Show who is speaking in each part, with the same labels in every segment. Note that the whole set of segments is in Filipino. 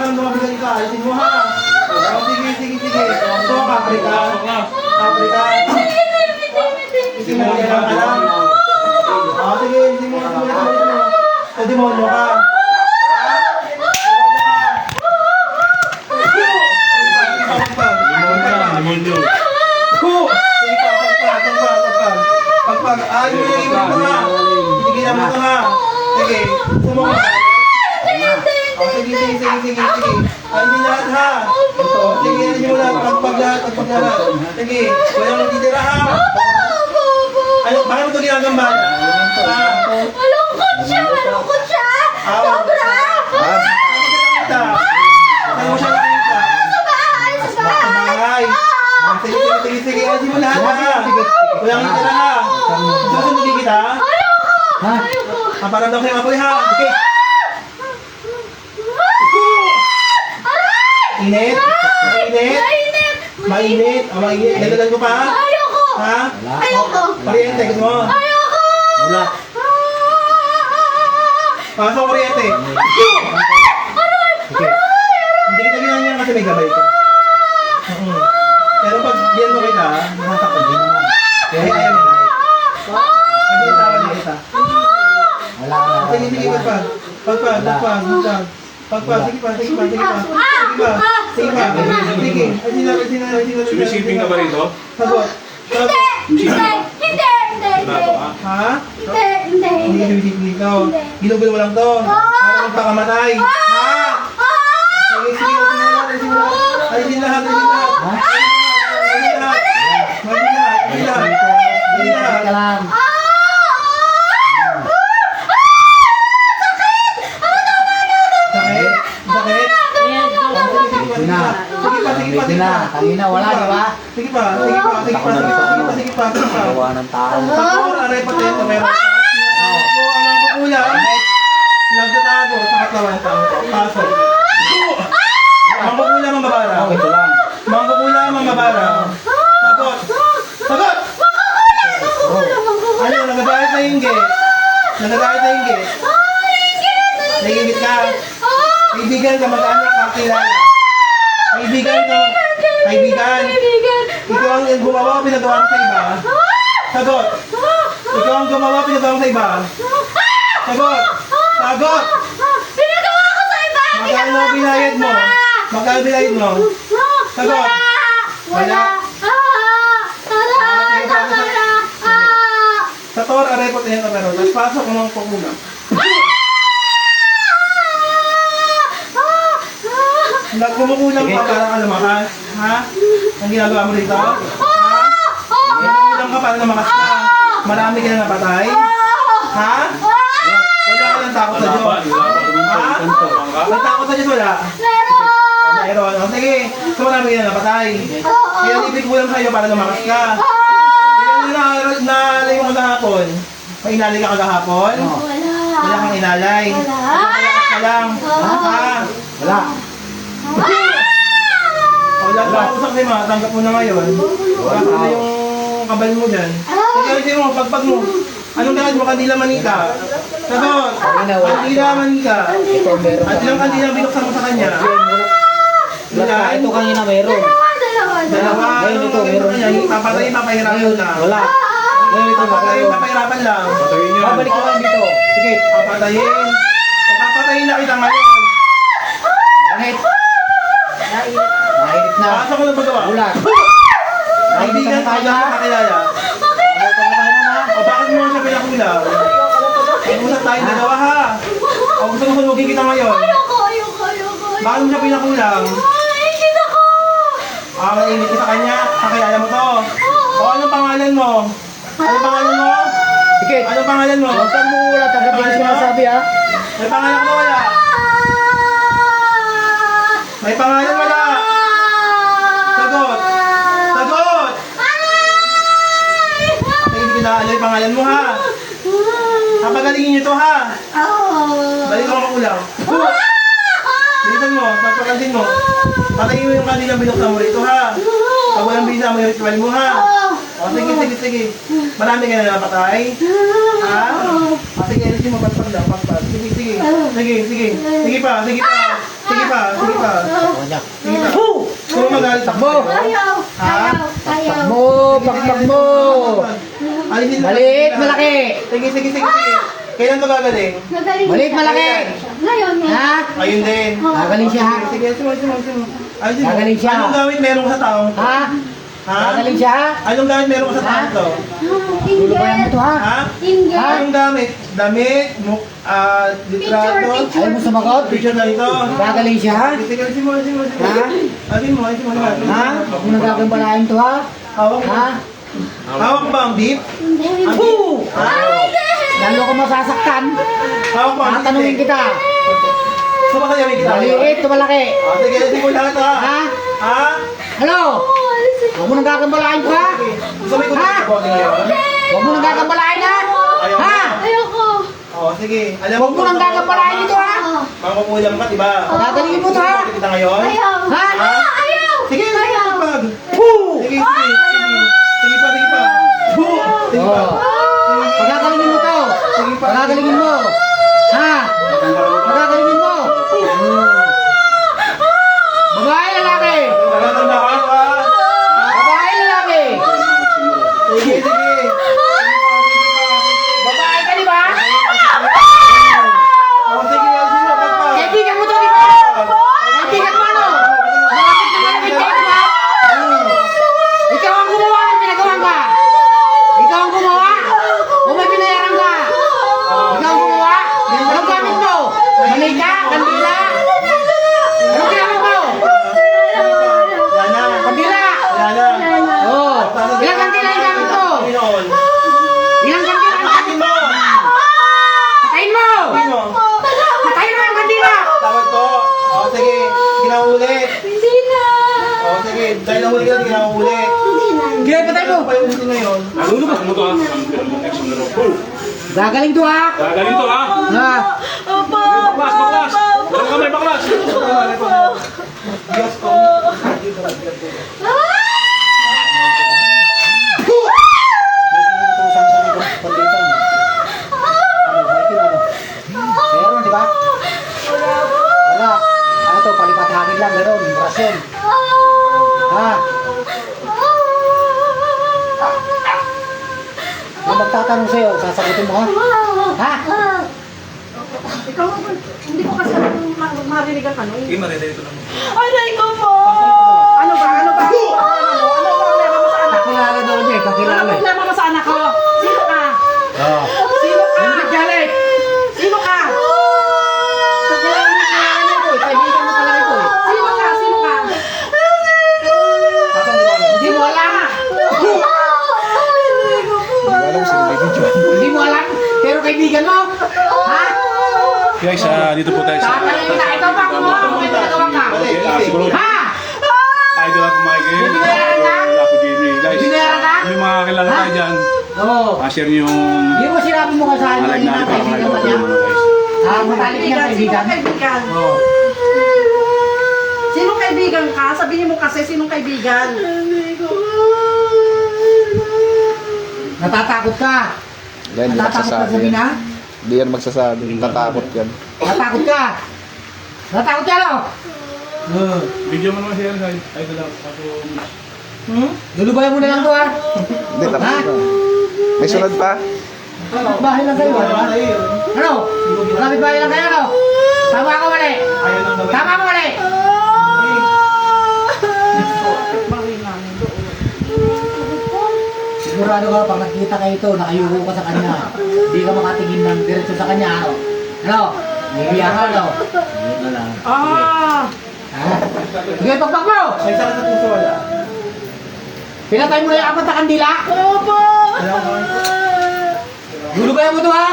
Speaker 1: nakakaramdam mabigat ka, alisin mo ha. Sige. Ito, Africa. Hindi mo kailangan ka lang. Sige, hindi mo. O, demonyo ka.
Speaker 2: Demonyo.
Speaker 1: Sige pa, pagpag. Ayun yung ibig mo ha. Sige na mo ito ha. Sige, sumama. Sige. Ayun yung lahat ha. Sige, ayun yung lahat. Pagpag lahat. Sige, walang magtitira ha. Ano, bakit mo ito ginagambala?
Speaker 3: Malungkot siya! Sobra!
Speaker 1: Saan mo siya nakita?
Speaker 3: Sa bahay!
Speaker 1: Sige, ayun mo lahat ha. Walang itira ha. Susundin kita? Parang daw kayo apoy ha. Okay. Init? Mainit? Mainit. Dalagan ko pa? Ha? Kuryente, gusto mo?
Speaker 2: Wala.
Speaker 1: Pasok kuryente. Okay. Hindi kita ginanyan kasi may gabay ka. Pero pag diyan mo kita, nakakapag din naman. Kaya ayaw mo. Pag-iitawa.
Speaker 2: Wala na.
Speaker 1: Sige, pagpag. Sige pa.
Speaker 2: Sumisiping ka ba rito?
Speaker 1: Sagot.
Speaker 3: Hindi!
Speaker 1: Ha?
Speaker 3: Hindi!
Speaker 1: Hindi sumisiping dito. Ginugol mo lang to. Para magpakamatay. Ha? Sige. Alisin lahat.
Speaker 2: Ka lang.
Speaker 1: Sakit? Sige pa.
Speaker 2: Kanina wala, di ba?
Speaker 1: Sige pa.
Speaker 2: Gawa ng tao.
Speaker 1: Sakor, aray pati ito meron. Ang kukulang, nagtatago sa katawan ng tao. Pasok. Ang kukulang, mamabara.
Speaker 2: Ito lang.
Speaker 1: Ang kukulang, mamabara. Sagot! Ano, nagagalit na yung gate? Nagigit ka? Kaibigan ka, mag-anak ka, kilala. Kaibigan. Ikaw ang gumawa, pinagawa mo sa iba. Sagot. Ikaw ang gumawa, pinagawa mo sa iba. Sagot.
Speaker 3: Pinagawa ko sa iba!
Speaker 1: Magkano binayad mo? Sagot. Wala. Sa tor, aray po tayo na meron. Tapos pasok mo ng kukulang. Nagkumukulang ka para ka lumakas. Ha? Ang ginagawa mo rito? Ha? Nagkumukulang ka para lumakas ka. Marami ka na napatay? Ha? Wala ka lang takot sa Diyos. Ha? May takot sa Diyos wala? Meron. O, sige. So marami ka na napatay. Kaya ibig kulang sa'yo para lumakas ka. Ilan na nalay mo kagahapon? May inalay ka kagahapon? Wala kang inalay. Malakas ka lang. Ha?
Speaker 2: Wala.
Speaker 1: Wala ka usap sa'yo, matanggap mo na ngayon. Wala ka na yung kabal mo dyan. Sige mo, pagpag mo. Anong dahil mo? Kandila manika. Sagot! Kandila manika. At ilang kandilang binuksan mo sa kanya?
Speaker 2: Ito kanina meron.
Speaker 1: Dalawa.
Speaker 2: Ngayon ito, meron.
Speaker 1: Papatayin, papahirapan lang.
Speaker 2: Wala. Ngayon ito,
Speaker 1: Papatayin,
Speaker 2: meron.
Speaker 1: papahirapan lang.
Speaker 2: Babalik ka lang dito. Sige.
Speaker 1: Papatayin. Papatayin na kita ngayon.
Speaker 2: Mahit. Mahit na.
Speaker 1: Pasok ko ng paggawa.
Speaker 2: Ulan.
Speaker 1: Kaibigan tayo na kakilala. O bakit mo siya pinakulang? Usap tayo dalawa ha. O gusto mo sunugin kita ngayon. Bakit mo siya pinakulang? Mainit ka sa kanya. Kakilala mo to. O anong pangalan mo? Anong pangalan mo?
Speaker 2: Sige.
Speaker 1: Anong pangalan mo?
Speaker 2: Huwag kang mula. Tanggapin ko sinasabi ha.
Speaker 1: May pangalan ko wala? May pangalan wala? Sagot! Hindi ko na yung pangalan mo ha. Papagalingin niyo to ha. Balik ako makulang. Bilisan mo, pagpapansin mo. Patayin mo yung kanilang binuksan mo rito ha. Pag walang bisa mo yung ritual mo ha. O sige. Marami ka na napatay. Ha? Sige, mo, pagpag lang, pagpag. Sige pa.
Speaker 2: Pakpak mo.
Speaker 3: Ayaw. Ayaw.
Speaker 2: Pakpak
Speaker 3: Ayaw.
Speaker 2: mo. Pakpak mo.
Speaker 1: Alisin mo.
Speaker 2: Maliit, malaki.
Speaker 1: Sige, sige, sige. sige. Kailan to gagaling?
Speaker 3: Magaling
Speaker 2: Maliit,
Speaker 3: siya.
Speaker 2: malaki.
Speaker 3: Ngayon eh.
Speaker 2: Ha?
Speaker 1: Ayun din.
Speaker 2: Gagaling siya ha.
Speaker 1: Sige, sige, sige, sige. Alisin mo.
Speaker 2: Gagaling siya.
Speaker 1: Anong gamit meron ka sa taong to?
Speaker 2: Ha?
Speaker 1: Ha?
Speaker 2: Gagaling siya ha.
Speaker 1: Anong gamit meron ka sa taong to?
Speaker 2: Lulubayan mo to ha.
Speaker 1: Ha?
Speaker 3: Ingat.
Speaker 1: Anong gamit? Damit? Litrato?
Speaker 2: Ayaw mo sumagot?
Speaker 1: Picture na ito.
Speaker 2: Gagaling siya ha.
Speaker 1: Sige, sige, alisin mo, alisin mo.
Speaker 2: Ha?
Speaker 1: Alisin mo, alisin mo.
Speaker 2: Ha? Huwag mo nang gagambalain to ha.
Speaker 1: Hawak mo.
Speaker 2: Ha?
Speaker 1: Hawak ba ang beef?
Speaker 3: Hindi.
Speaker 1: Ang
Speaker 2: Poo!
Speaker 1: beef? Ha?
Speaker 2: Lalo ka masasaktan.
Speaker 1: Hawak mo ang beef.
Speaker 2: Tatanungin kita.
Speaker 1: Gusto ba kayo may kita?
Speaker 2: Maliit to malaki.
Speaker 1: Sige, alisin mo lahat ha.
Speaker 2: Ha?
Speaker 1: Ha?
Speaker 2: Hello? Huwag mo nang gagambalain ko ha.
Speaker 1: Gusto mo ikot
Speaker 2: Ha?
Speaker 1: sa body ngayon?
Speaker 2: Huwag mo nang gagambalain ha.
Speaker 1: Ayaw mo.
Speaker 2: Ha?
Speaker 3: Ayoko.
Speaker 1: Oo, sige. Alam
Speaker 2: Huwag mo nang gagambalain ito ha.
Speaker 1: Mangkukulam ka, diba?
Speaker 2: Gagalingin mo to ha.
Speaker 1: Gusto kita ngayon?
Speaker 3: Ayaw.
Speaker 2: Ha?
Speaker 3: Ayaw.
Speaker 1: Sige, sige,
Speaker 3: Ayaw.
Speaker 1: pag.
Speaker 2: Poo!
Speaker 1: Sige, sige, sige. Sige pa, sige pa. Boo! Sige pa.
Speaker 2: Oh. Pagagalingin mo to.
Speaker 1: Sige pa.
Speaker 2: Pagagalingin mo. Ha? Pagagalingin mo. Babae lalaki.
Speaker 1: Nagatanda ka, ha?
Speaker 2: Babae lalaki.
Speaker 1: Sige, sige.
Speaker 2: Babae ka di ba?
Speaker 1: Oo, sige, alisin mo, pagpa.
Speaker 2: Kaibigan mo to di ba? Kaibigan mo ano? Malapit na malapit kayo di ba? Ikaw ang gumawa ng pinagawa ka. Ikaw ang gumawa. O may binayaran ka. Ikaw ang gumawa. Anong gamit mo? Malika? Kandila? Anong ginamit mo?
Speaker 1: Yan na.
Speaker 2: Kandila?
Speaker 1: Yan na.
Speaker 2: Oh. Ilang kandila yung gamit mo?
Speaker 1: Panginoon.
Speaker 2: Ilang kandila ang gamit
Speaker 1: Akin
Speaker 2: mo?
Speaker 1: mo.
Speaker 2: Patayin mo!
Speaker 1: Sino?
Speaker 2: Patayin mo yung kandila!
Speaker 1: Tawag ko. Oo, sige. Ginaulit.
Speaker 3: Hindi na.
Speaker 1: Oo, sige. Dahil nahuli ka, ginaulit.
Speaker 3: Hindi na.
Speaker 2: Sige, patay mo!
Speaker 1: Ano pa yung ulitin ngayon?
Speaker 4: Lulubas mo to ha.
Speaker 2: Gagaling to ha!
Speaker 4: Gagaling to ha.
Speaker 2: Ha?
Speaker 4: Baklas, baklas. Walang kamay, baklas.
Speaker 1: Diyos ko.
Speaker 2: Meron, di ba? Wala. Ano to, palipat hangin lang, meron. Rasyon. Ha? Yung magtatanong sa'yo, sasagutin mo ha? Ha?
Speaker 5: Ikaw, hindi ko kasi marinig ang tanong.
Speaker 1: Sige, marinig ito lang.
Speaker 5: Aray ko po! Ano ba? Ano ba? Ano ba problema mo sa anak ko?
Speaker 2: Kakilala daw niya,
Speaker 5: Ano
Speaker 2: kakilala.
Speaker 5: problema mo sa anak ko? Sino ka?
Speaker 2: Oo.
Speaker 5: Sino ka?
Speaker 2: Hindi galit!
Speaker 5: Sino ka?
Speaker 2: Kakilala niya, kakilala niya ito. Kaibigan mo talaga ito.
Speaker 5: Sino ka? Sino ka?
Speaker 1: Asan di ba?
Speaker 2: Hindi mo alam. Hindi mo alam, pero kaibigan mo. Ha?
Speaker 4: Guys, dito po tayo sa...
Speaker 2: Tatanungin na, ikaw ba kumuha mo may nagawa ka?
Speaker 4: Siguro,
Speaker 2: Ha?
Speaker 4: idol ako Michael.
Speaker 2: Binayaran ka?
Speaker 4: Lapo Jimmy. Guys,
Speaker 2: Binayaran ka?
Speaker 4: may mga kilala tayo dyan.
Speaker 2: Oo.
Speaker 4: Share niyo yung...
Speaker 2: Hindi mo sinabi mo kasama
Speaker 4: Alag
Speaker 2: niya
Speaker 4: na
Speaker 2: na
Speaker 4: para
Speaker 2: kaibigan mo
Speaker 4: makita
Speaker 2: niya.
Speaker 4: ko guys.
Speaker 2: Ha? Matalik niya
Speaker 5: Sino
Speaker 2: kaibigan.
Speaker 5: kaibigan?
Speaker 2: Oo.
Speaker 5: Sino kaibigan ka? Sabihin mo kasi sinong kaibigan.
Speaker 2: Natatakot ka.
Speaker 6: Yan, hindi
Speaker 2: Natatakot ka
Speaker 6: magsasabi
Speaker 2: sabihin
Speaker 6: yan.
Speaker 2: ha?
Speaker 6: Hindi yan magsasabi. Natakot yan.
Speaker 2: Natatakot ka. Natatakot ka no?
Speaker 4: Video mo naman siya guys. Idol ako.
Speaker 2: Lulubayan mo na lang to ha?
Speaker 6: Hindi, tapos na. May sunod pa?
Speaker 2: Bahay lang kayo.
Speaker 1: Wala
Speaker 2: ha?
Speaker 1: na yun.
Speaker 2: Ano? Kapit bahay lang kayo no? Tama ka mali.
Speaker 1: Ayaw nang gawin.
Speaker 2: Tama ka mali. Sigurado ka pag nakita kayo ito, nakayuko ka sa kanya. Hindi ka makatingin ng diretso sa kanya. Ano? Ano? Hihiya ka ano? Hindi lang.
Speaker 5: Ah!
Speaker 2: Ha? Sige, pagpag mo!
Speaker 1: May sakit sa puso wala.
Speaker 2: Pinatay mo na yung apat na kandila?
Speaker 5: Opo!
Speaker 1: Alam mo.
Speaker 2: Lulubayan mo to ha?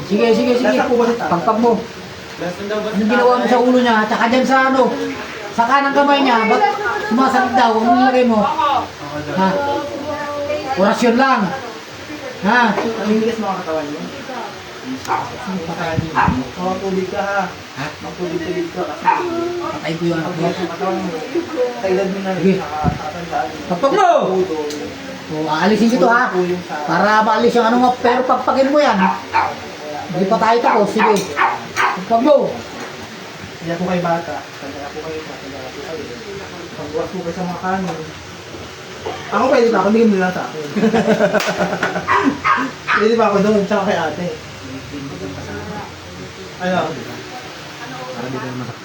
Speaker 2: Sige, sige, sige.
Speaker 1: Nasa po ba si Tata?
Speaker 2: Pagpag mo.
Speaker 1: Nasaan daw ba si
Speaker 2: Anong ginawa mo sa ulo niya? Tsaka dyan sa ano? Sa kanang kamay niya. Ba't sumasakit daw? Anong nilagay mo? Ha? Orasyon lang. Ha?
Speaker 1: Nangingigas mo ang katawan mo? Makatubig ka ha.
Speaker 2: Ha?
Speaker 1: Magtubig-tubig ka.
Speaker 2: Patayin ko yung anak mo.
Speaker 1: Ang katawan mo. Sa edad mo na
Speaker 2: Sige.
Speaker 1: nakakatandaan.
Speaker 2: Pagpag mo! O, aalisin ko to ha. Para maalis yung ano mo. Pero pagpagin mo yan. Hindi pa tayo tapos. Sige. Pagpag mo.
Speaker 1: Kaya po kayo bata. Kaya po kayo bata. Kaya po kayo. Pagbukas po kayo sa mga kanin. Ako pwede pa ako, bigyan mo lang sa akin. Pwede pa ako doon, tsaka kay ate. Ano?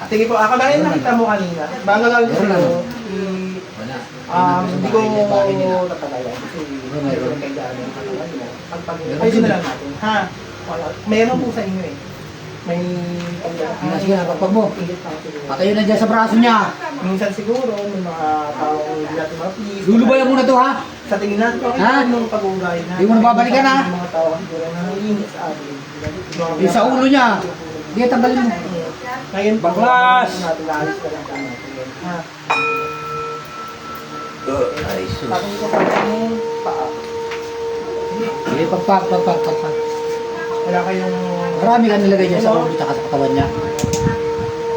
Speaker 1: Sige po, ako na rin nakita mo kanina. Bago lang sa'yo, hindi ko natagalan. Kasi meron kayo daan yung katawan mo. Ayusin na lang natin, ha? Meron po sa inyo eh. May
Speaker 2: Sige na, pagpag mo.
Speaker 1: Ingit lang siguro.
Speaker 2: Patayo na dyan sa braso niya.
Speaker 1: Minsan siguro, may mga taong hindi natin ma-please.
Speaker 2: Lulubayan mo na to ha.
Speaker 1: Sa tingin natin, okay
Speaker 2: Ha?
Speaker 1: naman yung pag-uugay na.
Speaker 2: Hindi mo na babalikan, ha?
Speaker 1: Yung mga tao siguro na nanginginig sa atin.
Speaker 2: Yung sa ulo niya. Sige, tanggalin mo.
Speaker 1: Ngayon po,
Speaker 2: Baklas!
Speaker 1: natin naalis na lang po natin. Ha? Tapos ko sa yung paa.
Speaker 2: Sige, pagpag.
Speaker 1: Wala kayong...
Speaker 2: Marami ka nilagay niya sa ulo at sa katawan niya.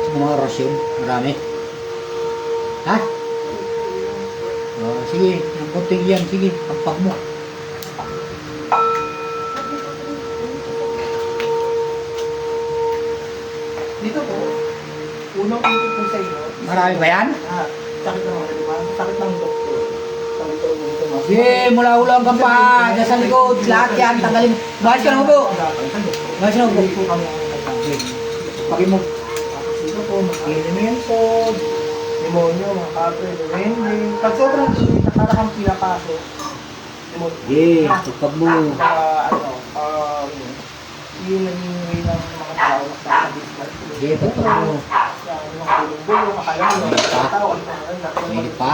Speaker 2: Sa mga rosyon. Marami. Ha? Oh, sige, ang puting yan. Sige, pagpag mo.
Speaker 1: Dito po, unang ipit po sa inyo.
Speaker 2: Marami ba yan?
Speaker 1: Ah, sakit ng mga, di ba? Sakit ng doktor. Sabi ko, dito mo.
Speaker 2: Sige, mula ulang ka pa. Diyan sa likod. Lahat yan. Tanggalin mo. Bahas ka na po. Bahas ka na po.
Speaker 1: Dito kami ang kasama.
Speaker 2: Pagin mo.
Speaker 1: Tapos dito po, mag-elemento, demonyo, mga kapre, duwende. Pag sobrang init, para kang pinapasok. Demonyo.
Speaker 2: Sige, pagpag mo.
Speaker 1: Yun naging way ng mga tao na sa business.
Speaker 2: Sige, pagpag mo.
Speaker 1: Yung mga bulong-bulong, akala mo, mga tao,
Speaker 2: Mainit pa?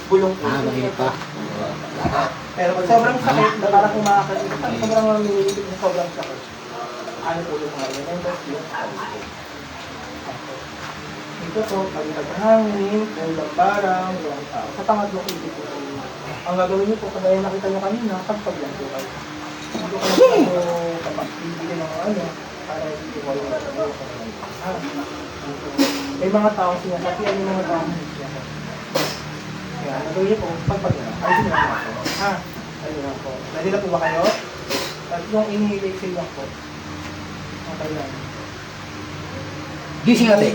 Speaker 1: bulong
Speaker 2: Ah, mainit pa.
Speaker 1: Pero pag sobrang sakit, na parang kumakasip, sobrang mamililit na sobrang sakit. Ano po yung mga elementos, yung sakit. Ito po, pag hangin, ulang barang, yung tao. Sa pangatlong ibig po. Ang gagawin niyo po, kagaya nakita niyo kanina, pagpag lang po kayo. Hindi ko kayo kapag bibigyan ng ano, para hindi ko kayo may mga taong sinasabihan yung mga taong sinasabihan. Kaya, nagawin niyo po, pagpag lang. Ayun lang po. Ha? Ayun lang po. Ready na po ba kayo? Tatlong inhale, exhale lang po. Okay lang.
Speaker 2: Gising natin.